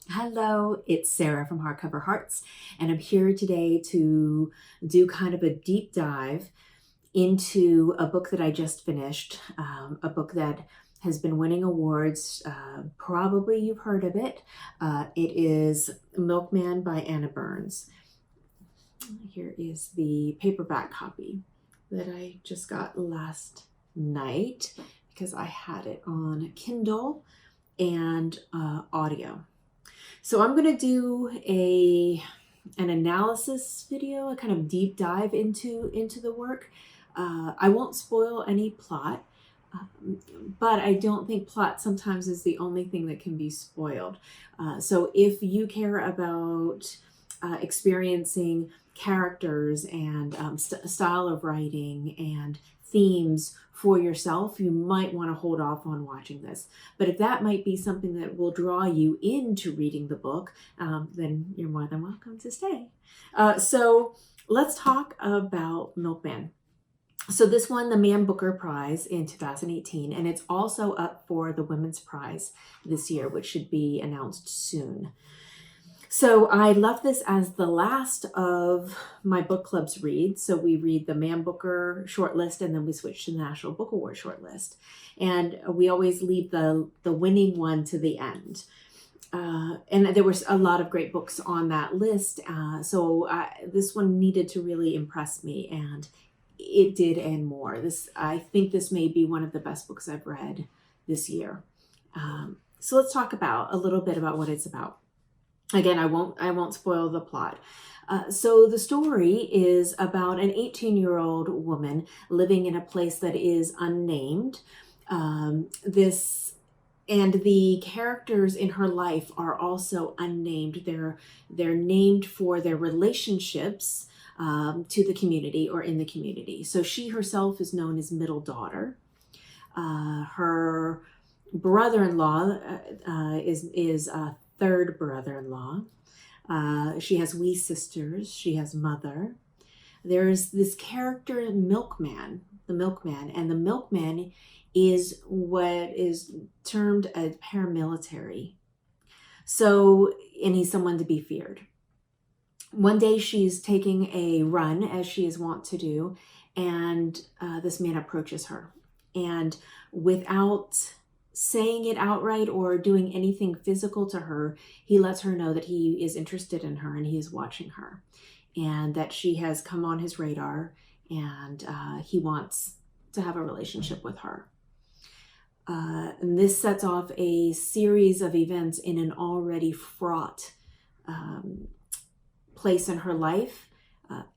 Hello, it's Sarah from Hardcover Hearts, and I'm here today to do kind of a deep dive into a book that I just finished, a book that has been winning awards. Probably you've heard of it. It is Milkman by Anna Burns. Here is the paperback copy that I just got last night because I had it on Kindle and audio. So I'm going to do an analysis video, a kind of deep dive into the work. I won't spoil any plot, but I don't think plot sometimes is the only thing that can be spoiled. So if you care about experiencing characters and style of writing and themes for yourself, you might want to hold off on watching this. But if that might be something that will draw you into reading the book, then you're more than welcome to stay. So let's talk about Milkman. So this won the Man Booker Prize in 2018, and it's also up for the Women's Prize this year, which should be announced soon. So I left this as the last of my book club's reads. So we read the Man Booker shortlist, and then we switch to the National Book Award shortlist. And we always leave the winning one to the end. And there was a lot of great books on that list. So this one needed to really impress me, and it did and more. I think this may be one of the best books I've read this year. So let's talk a little bit about what it's about. Again, I won't spoil the plot. So the story is about an 18-year-old woman living in a place that is unnamed. And the characters in her life are also unnamed. They're named for their relationships to the community or in the community. So she herself is known as middle daughter. Her brother-in-law is third brother-in-law. She has wee sisters. She has mother. There's this character, Milkman, and the Milkman is what is termed a paramilitary. So, and he's someone to be feared. One day she's taking a run, as she is wont to do, and this man approaches her. And without saying it outright or doing anything physical to her, he lets her know that he is interested in her and he is watching her, and that she has come on his radar, and he wants to have a relationship with her. And this sets off a series of events in an already fraught place in her life,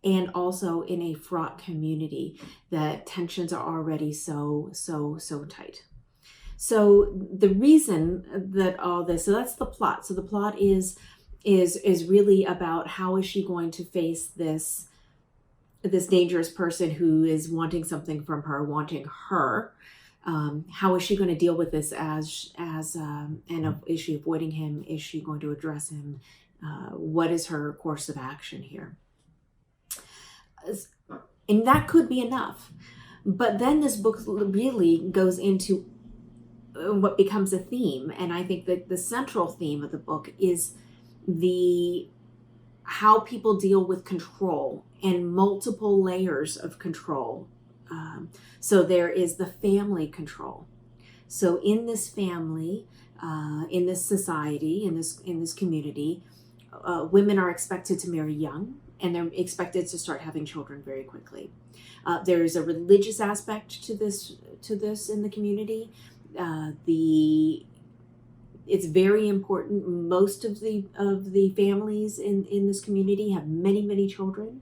and also in a fraught community that tensions are already so tight. So the reason that all this, so that's the plot. So the plot is really about how is she going to face this dangerous person who is wanting something from her, wanting her. How is she going to deal with this is she avoiding him? Is she going to address him? What is her course of action here? And that could be enough. But then this book really goes into what becomes a theme. And I think that the central theme of the book is how people deal with control and multiple layers of control. So there is the family control. So in this family, in this society, in this community, women are expected to marry young, and they're expected to start having children very quickly. There's a religious aspect to this in the community. It's very important. Most of the families in this community have many children.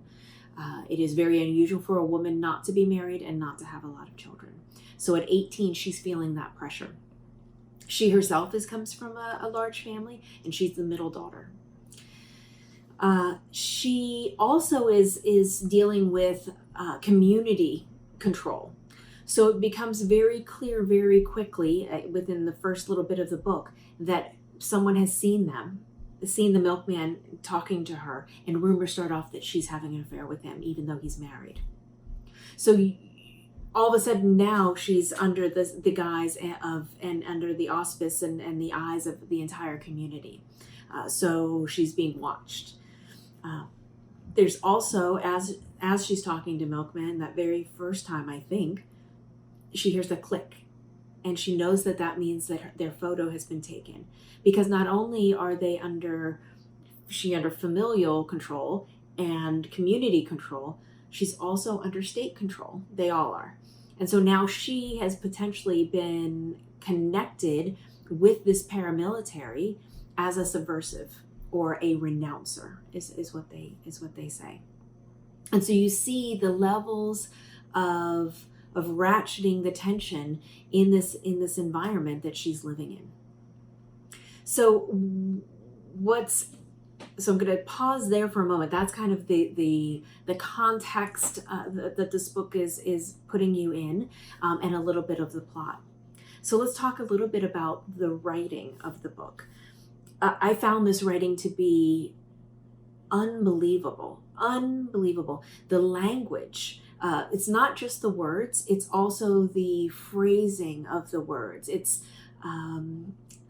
It is very unusual for a woman not to be married and not to have a lot of children. So at 18, she's feeling that pressure. She herself comes from a large family, and she's the middle daughter. She also is dealing with community control. So it becomes very clear very quickly within the first little bit of the book that someone has seen the Milkman talking to her, and rumors start off that she's having an affair with him, even though he's married. So all of a sudden now she's under the guise of, and under the auspice and the eyes of the entire community. So she's being watched. There's also, as she's talking to Milkman, that very first time, I think, she hears a click. And she knows that that means that their photo has been taken. Because not only are they under familial control and community control, she's also under state control. They all are. And so now she has potentially been connected with this paramilitary as a subversive or a renouncer, is what they say. And so you see the levels of ratcheting the tension in this environment that she's living in. So I'm going to pause there for a moment. That's kind of the context that this book is putting you in, and a little bit of the plot. So let's talk a little bit about the writing of the book. I found this writing to be unbelievable. The language. It's not just the words, it's also the phrasing of the words. It's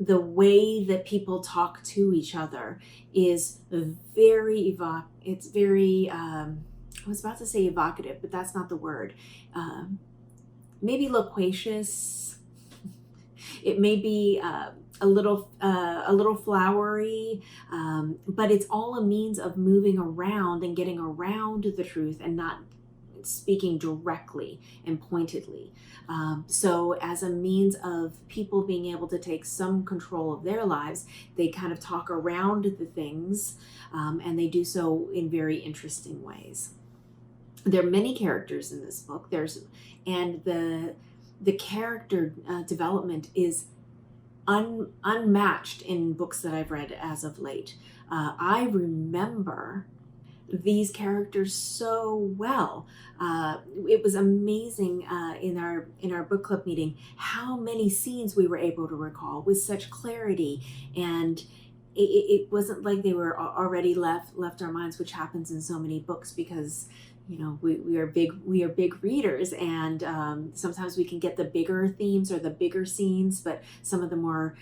the way that people talk to each other is very I was about to say evocative, but that's not the word. Maybe loquacious. It may be a little flowery, but it's all a means of moving around and getting around the truth and not speaking directly and pointedly. So as a means of people being able to take some control of their lives, they kind of talk around the things, and they do so in very interesting ways. There are many characters in this book. And the character development is unmatched in books that I've read as of late. I remember these characters so well. It was amazing in our book club meeting how many scenes we were able to recall with such clarity, and it wasn't like they were already left our minds, which happens in so many books because we are big readers, and sometimes we can get the bigger themes or the bigger scenes, but some of the more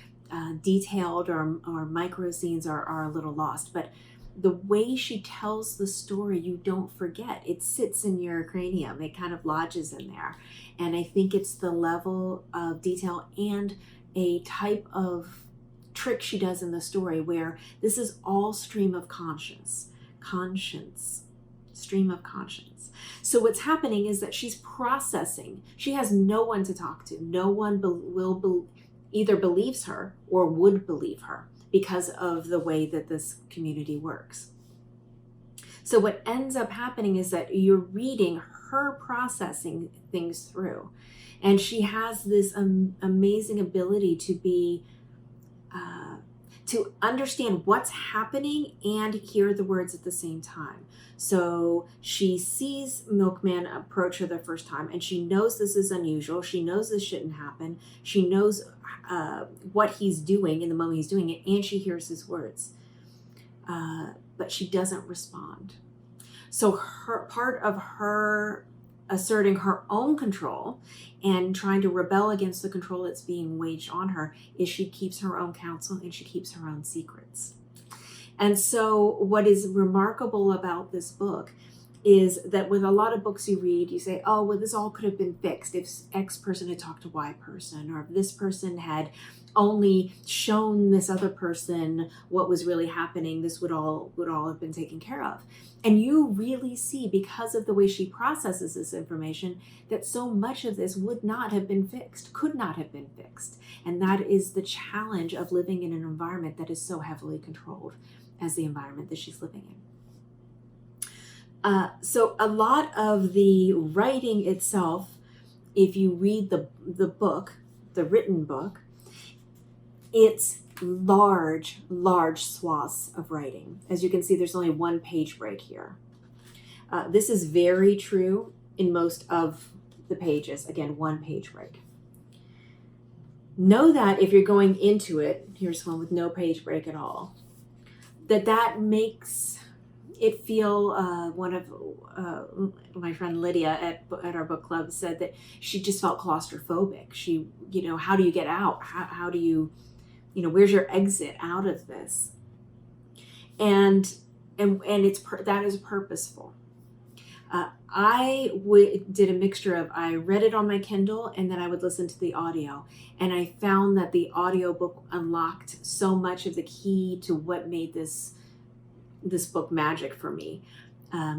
detailed or micro scenes are a little lost. But the way she tells the story, you don't forget. It sits in your cranium. It kind of lodges in there. And I think it's the level of detail and a type of trick she does in the story where this is all stream of conscience. Stream of conscience. So what's happening is that she's processing. She has no one to talk to. No one either believes her or would believe her because of the way that this community works. So what ends up happening is that you're reading her processing things through. And she has this amazing ability to understand what's happening and hear the words at the same time. So she sees Milkman approach her the first time, and she knows this is unusual. She knows this shouldn't happen. She knows what he's doing in the moment he's doing it, and she hears his words. But she doesn't respond. So part of her asserting her own control and trying to rebel against the control that's being waged on her is she keeps her own counsel and she keeps her own secrets. And so what is remarkable about this book is that with a lot of books you read, you say, oh, well, this all could have been fixed if X person had talked to Y person, or if this person had only shown this other person what was really happening, this would all have been taken care of. And you really see, because of the way she processes this information, that so much of this would not have been fixed, could not have been fixed. And that is the challenge of living in an environment that is so heavily controlled as the environment that she's living in. So a lot of the writing itself, if you read the book, the written book, it's large swaths of writing. As you can see, there's only one page break here. This is very true in most of the pages. Again, one page break. Know that if you're going into it, here's one with no page break at all, that makes it feel, one of my friend Lydia at our book club said that she just felt claustrophobic. She, how do you get out? How do you, where's your exit out of this? and that is purposeful. Did a mixture of, I read it on my Kindle and then I would listen to the audio. And I found that the audiobook unlocked so much of the key to what made this book magic for me.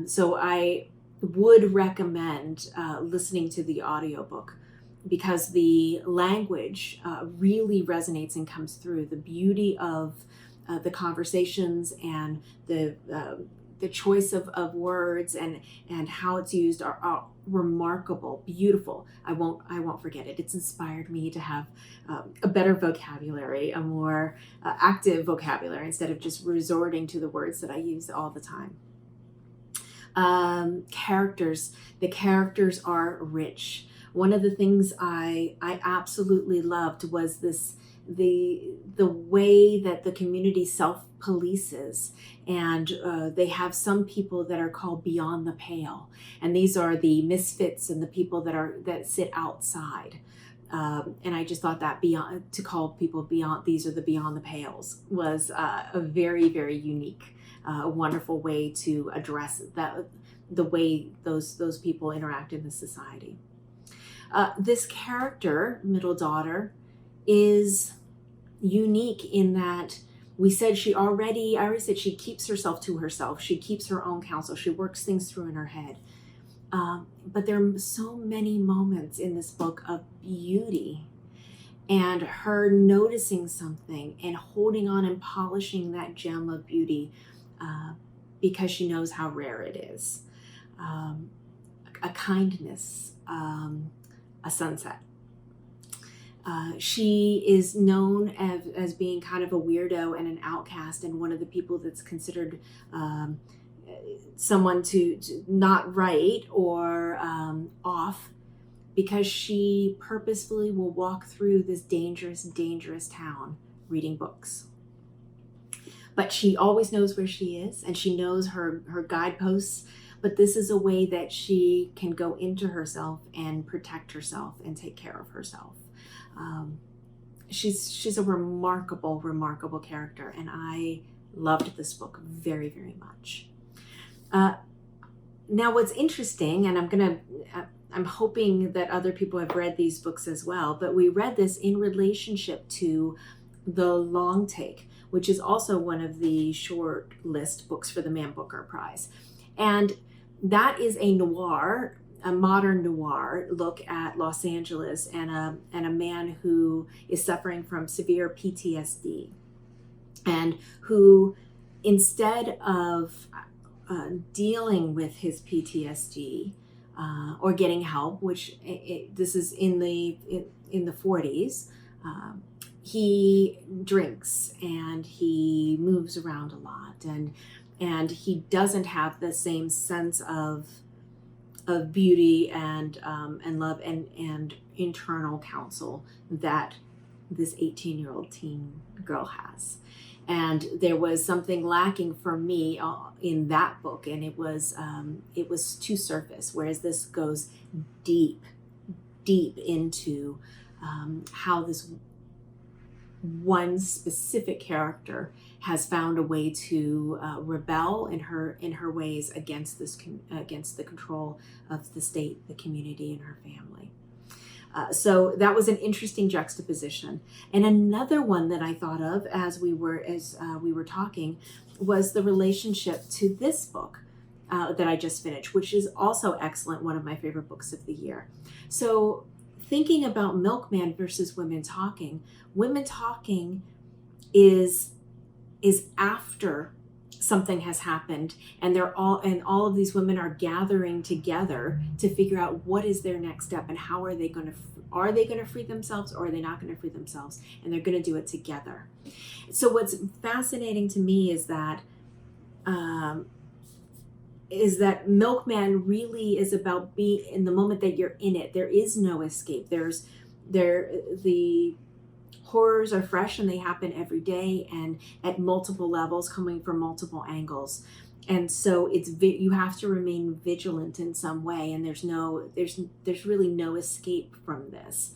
So I would recommend listening to the audiobook, because the language really resonates and comes through. The beauty of the conversations and the choice of words and how it's used are remarkable, beautiful. I won't forget it. It's inspired me to have a better vocabulary, a more active vocabulary, instead of just resorting to the words that I use all the time. Characters. The characters are rich. One of the things I absolutely loved was the way that the community self-polices, and they have some people that are called beyond the pale, and these are the misfits and the people that sit outside. And I just thought that to call people beyond, these are the beyond the pales, was a very, very unique, wonderful way to address the way those people interact in the society. This character, middle daughter, is unique in that I already said she keeps herself to herself. She keeps her own counsel. She works things through in her head. But there are so many moments in this book of beauty and her noticing something and holding on and polishing that gem of beauty because she knows how rare it is. A kindness, a sunset. She is known as being kind of a weirdo and an outcast, and one of the people that's considered someone to not right or off, because she purposefully will walk through this dangerous, dangerous town reading books. But she always knows where she is, and she knows her guideposts. But this is a way that she can go into herself and protect herself and take care of herself. She's a remarkable, remarkable character, and I loved this book very, very much. Now, what's interesting, and I'm hoping that other people have read these books as well, but we read this in relationship to The Long Take, which is also one of the short list books for the Man Booker Prize. And that is a noir, a modern noir look at Los Angeles and a man who is suffering from severe PTSD, and who, instead of dealing with his PTSD or getting help, which this is in the 40s, he drinks and he moves around a lot, and he doesn't have the same sense of beauty and love and internal counsel that this 18-year-old teen girl has. And there was something lacking for me in that book, and it was too surface, whereas this goes deep into how this one specific character has found a way to rebel in her ways against the control of the state, the community, and her family. So that was an interesting juxtaposition. And another one that I thought of as we were talking was the relationship to this book that I just finished, which is also excellent, one of my favorite books of the year. So thinking about Milkman versus Women Talking is after something has happened, and all of these women are gathering together to figure out what is their next step and how are they going to free themselves, or are they not going to free themselves, and they're going to do it together. So what's fascinating to me is that Milkman really is about being in the moment that you're in it. There is no escape. The horrors are fresh and they happen every day and at multiple levels, coming from multiple angles. And so you have to remain vigilant in some way, and there's really no escape from this.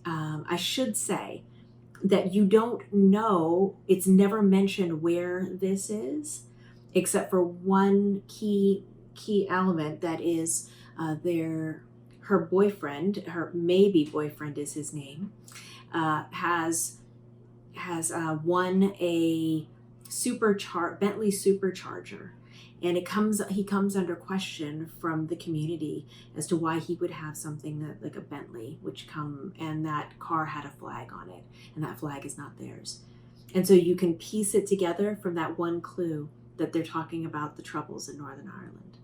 I should say that you don't know, it's never mentioned where this is, except for one key element, that is her boyfriend, her maybe boyfriend is his name, has won a Bentley supercharger, and he comes under question from the community as to why he would have something like a Bentley, and that car had a flag on it, and that flag is not theirs. And so you can piece it together from that one clue that they're talking about the troubles in Northern Ireland.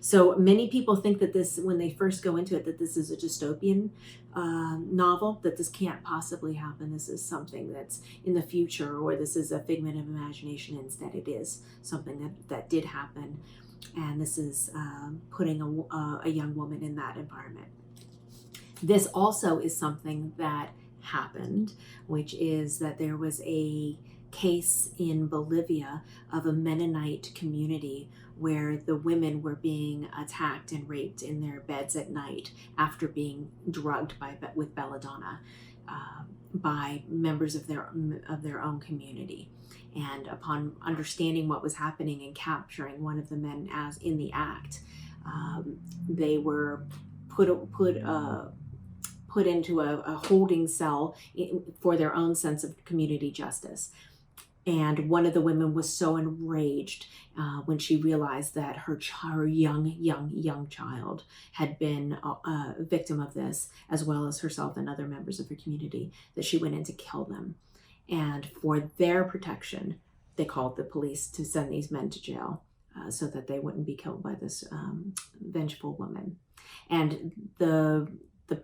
So many people think that this, when they first go into it, that this is a dystopian novel, that this can't possibly happen. This is something that's in the future, or this is a figment of imagination. Instead, it is something that did happen. And this is putting a young woman in that environment. This also is something that happened, which is that there was a case in Bolivia of a Mennonite community where the women were being attacked and raped in their beds at night after being drugged with belladonna by members of their own community. And upon understanding what was happening and capturing one of the men as in the act, they were put into a holding cell for their own sense of community justice. And one of the women was so enraged when she realized that her young child had been a victim of this, as well as herself and other members of her community, that she went in to kill them. And for their protection, they called the police to send these men to jail so that they wouldn't be killed by this vengeful woman. And the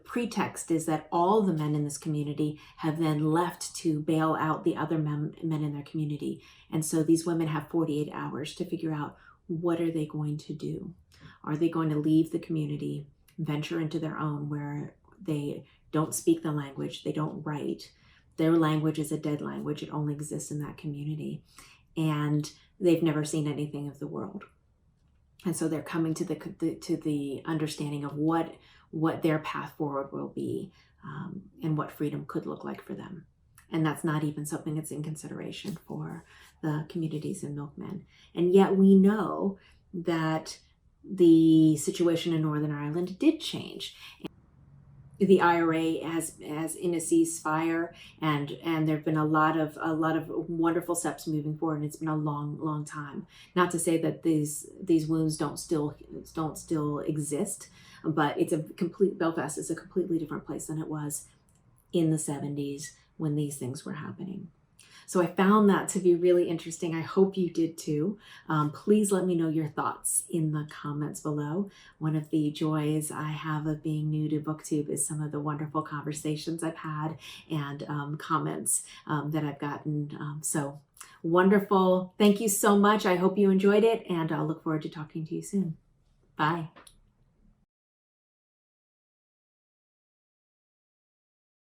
pretext is that all the men in this community have then left to bail out the other men in their community. And so these women have 48 hours to figure out, what are they going to do? Are they going to leave the community, venture into their own, where they don't speak the language, they don't write? Their language is a dead language. It only exists in that community. And they've never seen anything of the world. And so they're coming to the understanding of what their path forward will be, and what freedom could look like for them. And that's not even something that's in consideration for the communities in Milkman. And yet we know that the situation in Northern Ireland did change. The IRA has in a ceasefire, and there have been a lot of wonderful steps moving forward, and it's been a long time. Not to say that these wounds don't still exist, but Belfast is a completely different place than it was in the 70s when these things were happening. So I found that to be really interesting. I hope you did too. Please let me know your thoughts in the comments below. One of the joys I have of being new to BookTube is some of the wonderful conversations I've had and comments that I've gotten. So wonderful. Thank you so much. I hope you enjoyed it, and I'll look forward to talking to you soon. Bye.